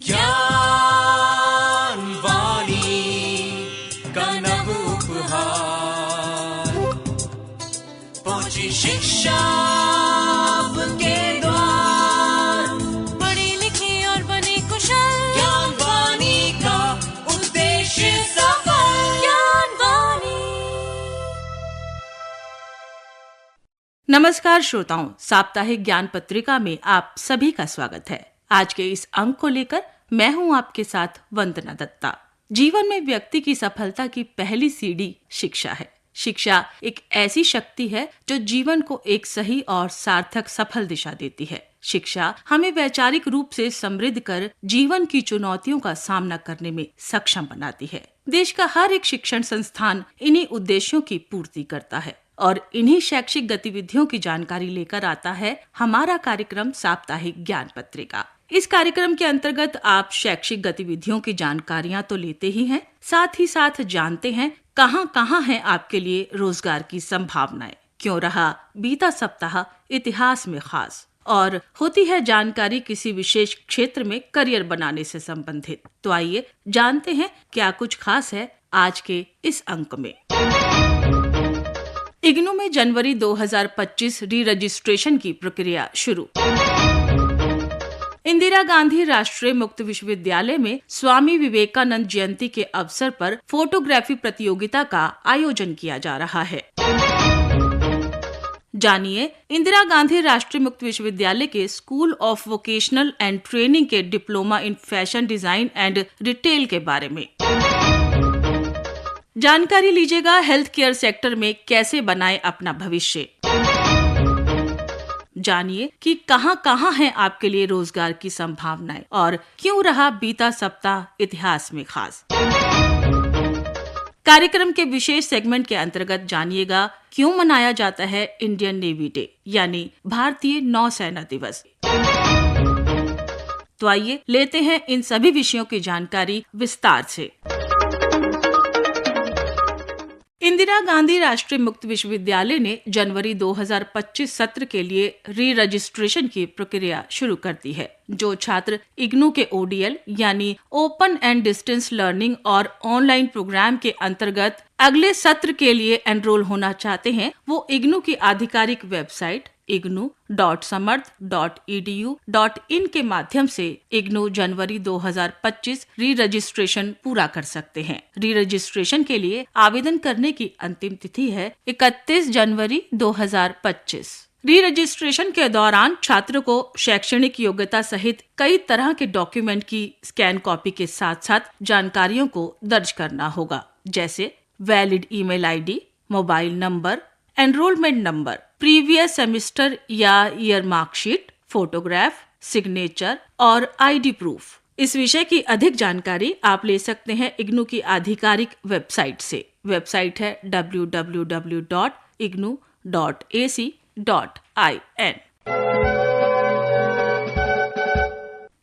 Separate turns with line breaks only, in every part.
ज्ञान वाणी का नव उपहार, पहुंची शिक्षा के द्वार,
पढ़ी लिखी और बनी कुशल,
ज्ञान वाणी का उद्देश्य सफल।
ज्ञान वाणी।
नमस्कार श्रोताओं, साप्ताहिक ज्ञान पत्रिका में आप सभी का स्वागत है। आज के इस अंक को लेकर मैं हूं आपके साथ वंदना दत्ता। जीवन में व्यक्ति की सफलता की पहली सीढ़ी शिक्षा है। शिक्षा एक ऐसी शक्ति है जो जीवन को एक सही और सार्थक सफल दिशा देती है। शिक्षा हमें वैचारिक रूप से समृद्ध कर जीवन की चुनौतियों का सामना करने में सक्षम बनाती है। देश का हर एक शिक्षण संस्थान इन्हीं उद्देश्यों की पूर्ति करता है और इन्हीं शैक्षिक गतिविधियों की जानकारी लेकर आता है हमारा कार्यक्रम साप्ताहिक ज्ञान पत्रिका। इस कार्यक्रम के अंतर्गत आप शैक्षिक गतिविधियों की जानकारियां तो लेते ही हैं, साथ ही साथ जानते हैं कहां है आपके लिए रोजगार की संभावनाएं, क्यों रहा बीता सप्ताह इतिहास में खास, और होती है जानकारी किसी विशेष क्षेत्र में करियर बनाने से संबंधित। तो आइए जानते हैं क्या कुछ खास है आज के इस अंक में। इग्नू में जनवरी 2025 री रजिस्ट्रेशन की प्रक्रिया शुरू। इंदिरा गांधी राष्ट्रीय मुक्त विश्वविद्यालय में स्वामी विवेकानंद जयंती के अवसर पर फोटोग्राफी प्रतियोगिता का आयोजन किया जा रहा है। जानिए इंदिरा गांधी राष्ट्रीय मुक्त विश्वविद्यालय के school of vocational and training के diploma in fashion design and retail के बारे में। जानकारी लीजिएगा हेल्थ केयर सेक्टर में कैसे बनाएं अपना भविष्य। जानिए कि कहां है आपके लिए रोजगार की संभावनाएं और क्यों रहा बीता सप्ताह इतिहास में खास। कार्यक्रम के विशेष सेगमेंट के अंतर्गत जानिएगा क्यों मनाया जाता है इंडियन नेवी डे यानी भारतीय नौसेना दिवस। तो आइए लेते हैं इन सभी विषयों की जानकारी विस्तार से। इंदिरा गांधी राष्ट्रीय मुक्त विश्वविद्यालय ने जनवरी 2025 सत्र के लिए री रजिस्ट्रेशन की प्रक्रिया शुरू कर दी है। जो छात्र इग्नू के ओडीएल यानी ओपन एंड डिस्टेंस लर्निंग और ऑनलाइन प्रोग्राम के अंतर्गत अगले सत्र के लिए एनरोल होना चाहते हैं, वो इग्नू की आधिकारिक वेबसाइट ignu.samarth.edu.in के माध्यम से इग्नू जनवरी 2025 री रजिस्ट्रेशन पूरा कर सकते हैं। री रजिस्ट्रेशन के लिए आवेदन करने की अंतिम तिथि है 31 जनवरी 2025। री रजिस्ट्रेशन के दौरान छात्र को शैक्षणिक योग्यता सहित कई तरह के डॉक्यूमेंट की स्कैन कॉपी के साथ साथ जानकारियों को दर्ज करना होगा, जैसे valid email ID, mobile number, enrolment number, previous semester या ईयर मार्कशीट, फोटोग्राफ, सिग्नेचर और आईडी प्रूफ। इस विषय की अधिक जानकारी आप ले सकते हैं इग्नू की आधिकारिक वेबसाइट से। वेबसाइट है www.ignu.ac.in।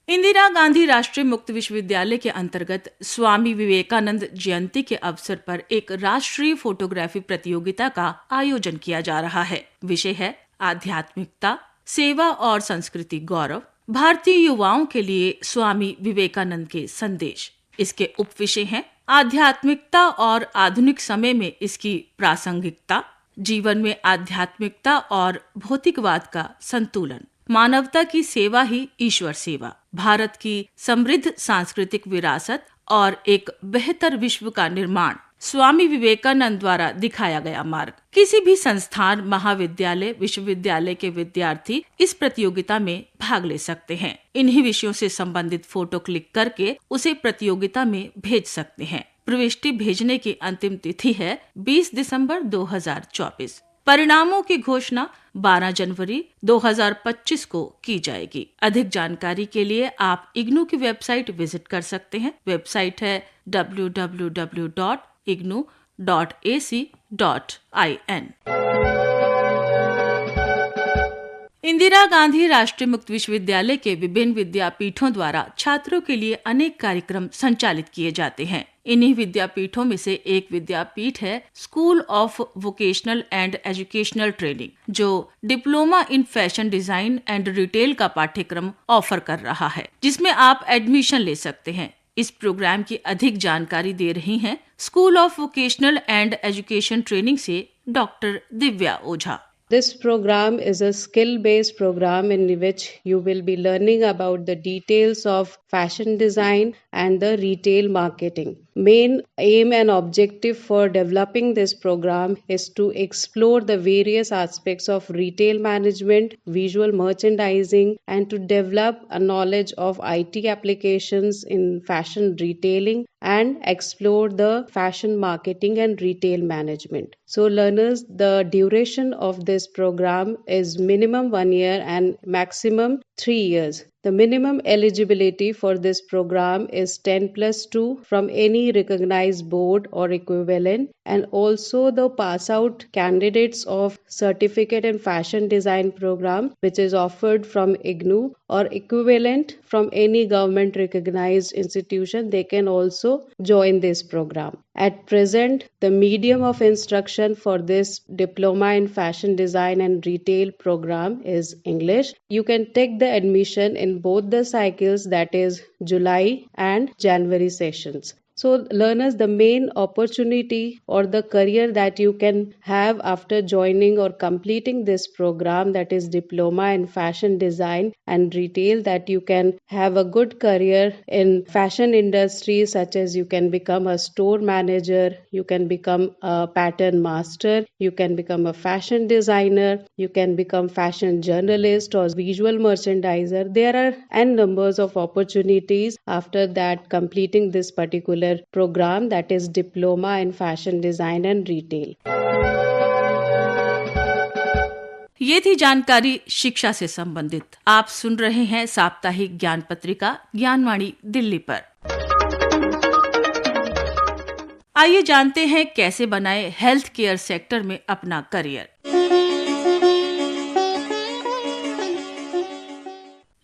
इंदिरा गांधी राष्ट्रीय मुक्त विश्वविद्यालय के अंतर्गत स्वामी विवेकानंद जयंती के अवसर पर एक राष्ट्रीय फोटोग्राफी प्रतियोगिता का आयोजन किया जा रहा है। विषय है आध्यात्मिकता, सेवा और संस्कृति गौरव, भारतीय युवाओं के लिए स्वामी विवेकानंद के संदेश। इसके उपविषय हैं आध्यात्मिकता और आधुनिक समय में इसकी प्रासंगिकता, जीवन में आध्यात्मिकता और भौतिकवाद का संतुलन, मानवता की सेवा ही ईश्वर सेवा, भारत की समृद्ध सांस्कृतिक विरासत और एक बेहतर विश्व का निर्माण, स्वामी विवेकानंद द्वारा दिखाया गया मार्ग। किसी भी संस्थान, महाविद्यालय, विश्वविद्यालय के विद्यार्थी इस प्रतियोगिता में भाग ले सकते हैं। इन्हीं विषयों से संबंधित फोटो क्लिक करके उसे प्रतियोगिता में भेज सकते हैं। प्रविष्टि भेजने की अंतिम तिथि है 20 दिसंबर 2024। परिणामों की घोषणा 12 जनवरी 2025 को की जाएगी। अधिक जानकारी के लिए आप इग्नू की वेबसाइट विजिट कर सकते हैं। वेबसाइट है www.ignu.ac.in। इंदिरा गांधी राष्ट्रीय मुक्त विश्वविद्यालय के विभिन्न विद्यापीठों द्वारा छात्रों के लिए अनेक कार्यक्रम संचालित किए जाते हैं। इन्हीं विद्यापीठों में से एक विद्यापीठ है school of vocational and educational training, जो diploma in fashion design and retail का पाठ्यक्रम ऑफर कर रहा है, जिसमें आप एडमिशन ले सकते हैं। इस प्रोग्राम की अधिक जानकारी दे रही हैं school of vocational and education training से doctor Divya Ojha.
This program is a skill-based program in which you will be learning about the details of fashion design and the retail marketing. Main aim and objective for developing this program is to explore the various aspects of retail management, visual merchandising, and to develop a knowledge of IT applications in fashion retailing and explore the fashion marketing and retail management. So learners, the duration of this program is minimum 1 year and maximum 3 years. The minimum eligibility for this program is 10+2 from any recognized board or equivalent, and also the pass out candidates of certificate in fashion design program which is offered from IGNOU or equivalent from any government recognized institution, they can also join this program. At present, the medium of instruction for this diploma in fashion design and retail program is English. You can take the admission in both the cycles, that is July and January sessions. So learners, the main opportunity or the career that you can have after joining or completing this program, that is diploma in fashion design and retail, that you can have a good career in fashion industry, such as you can become a store manager, you can become a pattern master, you can become a fashion designer, you can become fashion journalist or visual merchandiser. There are n numbers of opportunities after that completing this particular program, that is diploma in fashion design and retail.
ये थी जानकारी शिक्षा से संबंधित। आप सुन रहे हैं साप्ताहिक ज्ञान पत्रिका ज्ञानवाणी दिल्ली पर। आइए जानते हैं कैसे बनाए हेल्थ केयर सेक्टर में अपना करियर।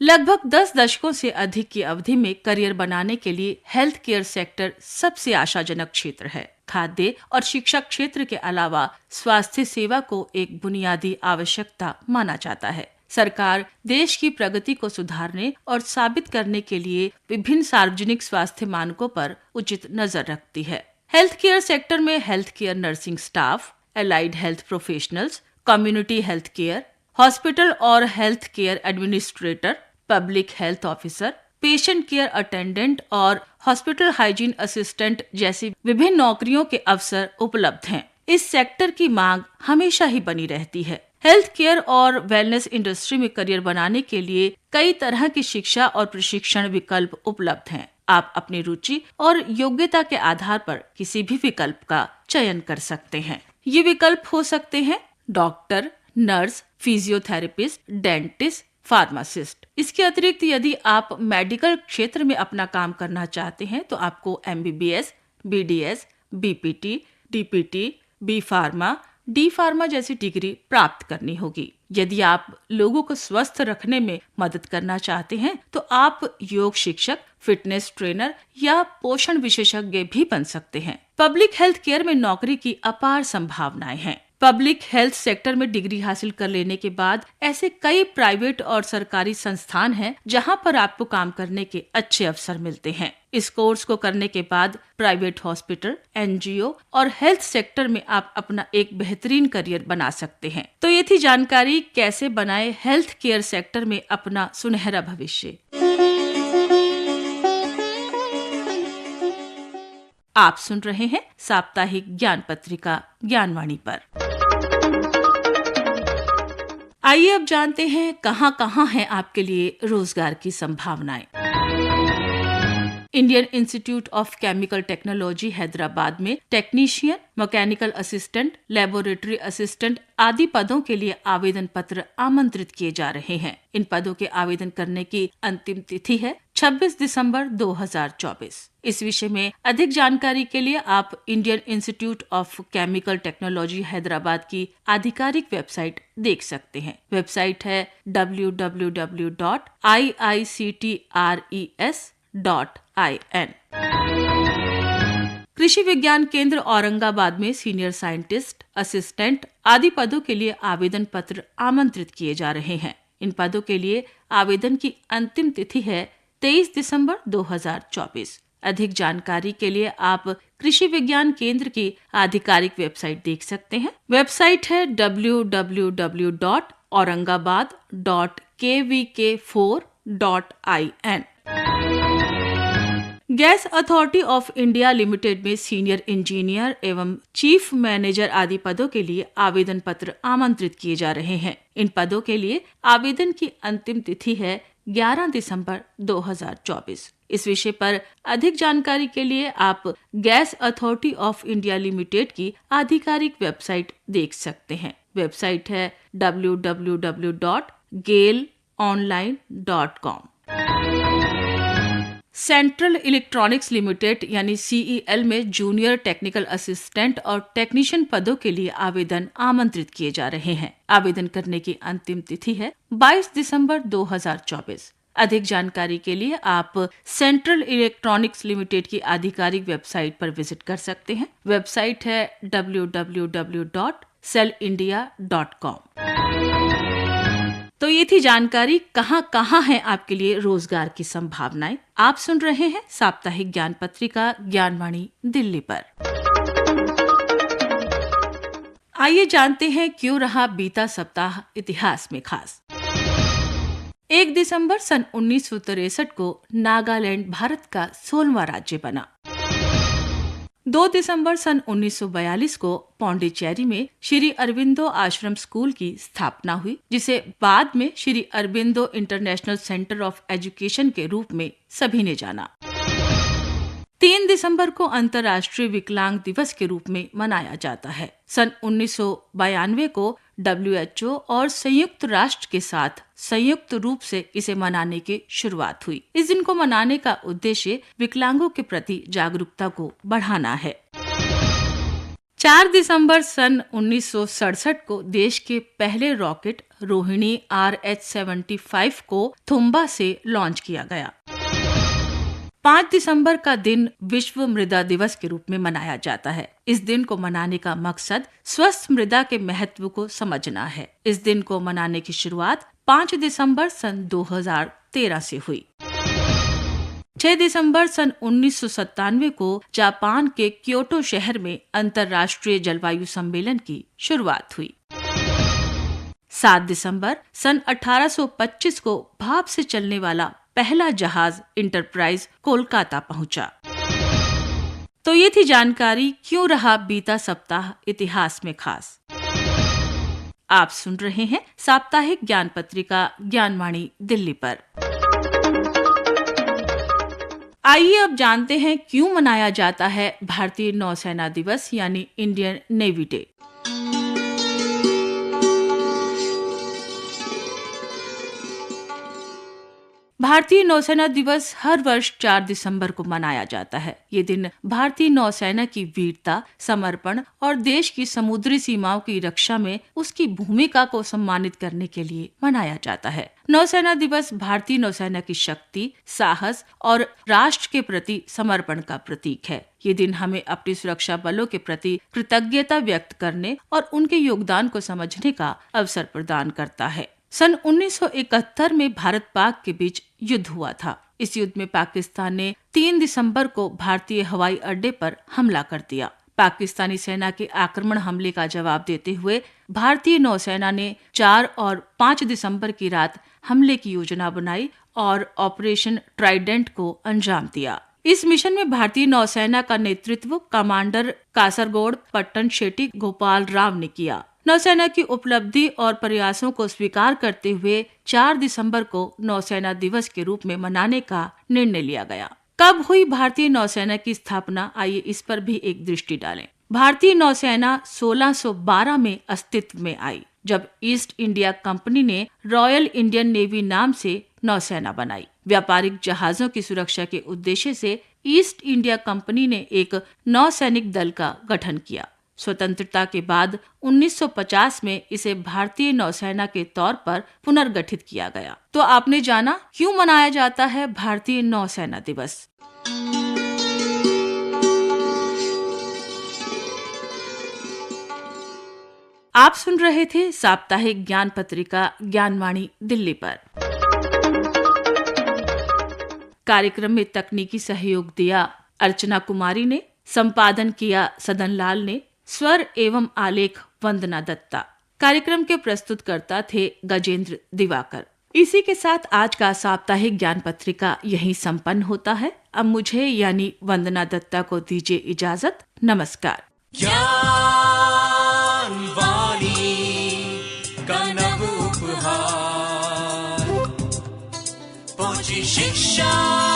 लगभग 10 दशकों से अधिक की अवधि में करियर बनाने के लिए हेल्थ केयर सेक्टर सबसे आशाजनक क्षेत्र है। खाद्य और शिक्षा क्षेत्र के अलावा स्वास्थ्य सेवा को एक बुनियादी आवश्यकता माना जाता है। सरकार देश की प्रगति को सुधारने और साबित करने के लिए विभिन्न सार्वजनिक स्वास्थ्य मानकों पर उचित नजर रखती है। हेल्थ केयर सेक्टर में health care nursing staff, allied health professionals, community health care, hospital और health care administrator, public health officer, patient care attendant और हॉस्पिटल हाइजीन असिस्टेंट जैसी विभिन्न नौकरियों के अवसर उपलब्ध हैं। इस सेक्टर की मांग हमेशा ही बनी रहती है। हेल्थ केयर और वेलनेस इंडस्ट्री में करियर बनाने के लिए कई तरह की शिक्षा और प्रशिक्षण विकल्प उपलब्ध हैं। आप अपनी रुचि और योग्यता के आधार पर किसी भी विकल्प का चयन कर सकते हैं। ये विकल्प हो सकते हैं doctor, nurse, physiotherapist, dentist, pharmacist. इसके अतिरिक्त यदि आप मेडिकल क्षेत्र में अपना काम करना चाहते हैं तो आपको MBBS, BDS, BPT, DPT, B pharma, D pharma जैसी डिग्री प्राप्त करनी होगी। यदि आप लोगों को स्वस्थ रखने में मदद करना चाहते हैं तो आप योग शिक्षक, फिटनेस ट्रेनर या पोषण विशेषज्ञ भी बन सकते हैं। पब्लिक हेल्थ केयर में नौकरी की अपार संभावनाएं हैं। पब्लिक हेल्थ सेक्टर में डिग्री हासिल कर लेने के बाद ऐसे कई प्राइवेट और सरकारी संस्थान हैं जहां पर आपको काम करने के अच्छे अवसर मिलते हैं। इस कोर्स को करने के बाद प्राइवेट हॉस्पिटल, NGO और हेल्थ सेक्टर में आप अपना एक बेहतरीन करियर बना सकते हैं। तो ये थी जानकारी कैसे बनाए हेल्थ केयर सेक्टर में अपना सुनहरा भविष्य। आप सुन रहे हैं साप्ताहिक ज्ञान पत्रिका ज्ञानवाणी पर। आइए अब जानते हैं कहां हैं आपके लिए रोजगार की संभावनाएं। Indian Institute of Chemical Technology Hyderabad में technician, mechanical assistant, laboratory assistant आदि पदों के लिए आवेदन पत्र आमंत्रित किए जा रहे हैं। इन पदों के आवेदन करने की अंतिम तिथि है 26 दिसंबर 2024। इस विषय में अधिक जानकारी के लिए आप Indian Institute of Chemical Technology Hyderabad की आधिकारिक वेबसाइट देख सकते हैं। वेबसाइट है www.iictres.in। कृषि विज्ञान केंद्र औरंगाबाद में सीनियर साइंटिस्ट, असिस्टेंट आदि पदों के लिए आवेदन पत्र आमंत्रित किए जा रहे हैं। इन पदों के लिए आवेदन की अंतिम तिथि है 23 दिसंबर 2024। अधिक जानकारी के लिए आप कृषि विज्ञान केंद्र की आधिकारिक वेबसाइट देख सकते हैं। वेबसाइट है www.aurangabad.kvk4.in। Gas authority of India limited में सीनियर इंजीनियर एवं चीफ मैनेजर आदि पदों के लिए आवेदन पत्र आमंत्रित किए जा रहे हैं। इन पदों के लिए आवेदन की अंतिम तिथि है 11 दिसंबर 2024। इस विषय पर अधिक जानकारी के लिए आप gas authority of India limited की आधिकारिक वेबसाइट देख सकते हैं। वेबसाइट है www.gailonline.com। सेंट्रल इलेक्ट्रॉनिक्स लिमिटेड यानी CEL में जूनियर टेक्निकल असिस्टेंट और टेक्नीशियन पदों के लिए आवेदन आमंत्रित किए जा रहे हैं। आवेदन करने की अंतिम तिथि है 22 दिसंबर 2024। अधिक जानकारी के लिए आप सेंट्रल इलेक्ट्रॉनिक्स लिमिटेड की आधिकारिक वेबसाइट पर विजिट कर सकते हैं। वेबसाइट है www.cellindia.com। तो ये थी जानकारी कहाँ है आपके लिए रोजगार की संभावनाएं। आप सुन रहे हैं साप्ताहिक ज्ञान पत्रिका ज्ञानवाणी दिल्ली पर। आइए जानते हैं क्यों रहा बीता सप्ताह इतिहास में खास। 1 दिसंबर सन 1963 को नागालैंड भारत का 16वां राज्य बना। 2 दिसंबर सन 1942 को पौंडीचेरी में श्री अरबिंदो आश्रम स्कूल की स्थापना हुई, जिसे बाद में Shri Aurobindo international centre of education के रूप में सभी ने जाना। 3 दिसंबर को अंतर्राष्ट्रीय विकलांग दिवस के रूप में मनाया जाता है। सन 1992 को WHO और संयुक्त राष्ट्र के साथ संयुक्त रूप से इसे मनाने की शुरुआत हुई। इस दिन को मनाने का उद्देश्य विकलांगों के प्रति जागरूकता को बढ़ाना है। 4 दिसंबर सन 1967 को देश के पहले रॉकेट रोहिणी RH-75 को थुम्बा से लॉन्च किया गया। 5 दिसंबर का दिन विश्व मृदा दिवस के रूप में मनाया जाता है। इस दिन को मनाने का मकसद स्वस्थ मृदा के महत्व को समझना है। इस दिन को मनाने की शुरुआत 5 दिसंबर सन 2013 से हुई। 6 दिसंबर सन 1997 को जापान के क्योटो शहर में अंतर्राष्ट्रीय जलवायु सम्मेलन की शुरुआत हुई। 7 दिसंबर सन 1825 को भाप से चलने वाला पहला जहाज इंटरप्राइज कोलकाता पहुंचा। तो ये थी जानकारी क्यों रहा बीता सप्ताह इतिहास में खास। आप सुन रहे हैं साप्ताहिक ज्ञान पत्रिका ज्ञानवाणी दिल्ली पर। आइए अब जानते हैं क्यों मनाया जाता है भारतीय नौसेना दिवस यानी इंडियन नेवी डे। भारतीय नौसेना दिवस हर वर्ष 4 दिसंबर को मनाया जाता है। ये दिन भारतीय नौसेना की वीरता, समर्पण और देश की समुद्री सीमाओं की रक्षा में उसकी भूमिका को सम्मानित करने के लिए मनाया जाता है। नौसेना दिवस भारतीय नौसेना की शक्ति, साहस और राष्ट्र के प्रति समर्पण का प्रतीक है। ये दिन हमें अपनी सुरक्षा बलों के प्रति कृतज्ञता व्यक्त करने और उनके योगदान को समझने का अवसर प्रदान करता है। सन 1971 में भारत पाक के बीच युद्ध हुआ था। इस युद्ध में पाकिस्तान ने 3 दिसंबर को भारतीय हवाई अड्डे पर हमला कर दिया। पाकिस्तानी सेना के आक्रमण हमले का जवाब देते हुए भारतीय नौसेना ने 4 और 5 दिसंबर की रात हमले की योजना बनाई और ऑपरेशन ट्राइडेंट को अंजाम दिया। इस मिशन में भारतीय नौसेना का नेतृत्व कमांडर कासरगोड पट्टन शेट्टी गोपाल राव ने किया। नौसेना की उपलब्धि और प्रयासों को स्वीकार करते हुए 4 दिसंबर को नौसेना दिवस के रूप में मनाने का निर्णय लिया गया। कब हुई भारतीय नौसेना की स्थापना, आइए इस पर भी एक दृष्टि डालें। भारतीय नौसेना 1612 में अस्तित्व में आई, जब ईस्ट इंडिया कंपनी ने रॉयल इंडियन नेवी नाम से नौसेना बनाई। व्यापारिक जहाजों की सुरक्षा के उद्देश्य से ईस्ट इंडिया कंपनी ने एक नौसैनिक दल का गठन किया। स्वतंत्रता के बाद 1950 में इसे भारतीय नौसेना के तौर पर पुनर्गठित किया गया। तो आपने जाना क्यों मनाया जाता है भारतीय नौसेना दिवस। आप सुन रहे थे साप्ताहिक ज्ञान पत्रिका ज्ञानवाणी दिल्ली पर। कार्यक्रम में तकनीकी सहयोग दिया अर्चना कुमारी ने, संपादन किया सदन लाल ने, स्वर एवं आलेख वंदना दत्ता। कार्यक्रम के प्रस्तुतकर्ता थे गजेंद्र दिवाकर। इसी के साथ आज का साप्ताहिक ज्ञान पत्रिका यहीं संपन्न होता है। अब मुझे यानी वंदना दत्ता को दीजिए इजाजत। नमस्कार।
ज्ञान वाणी का नव उपहार, पहुंची शिक्षा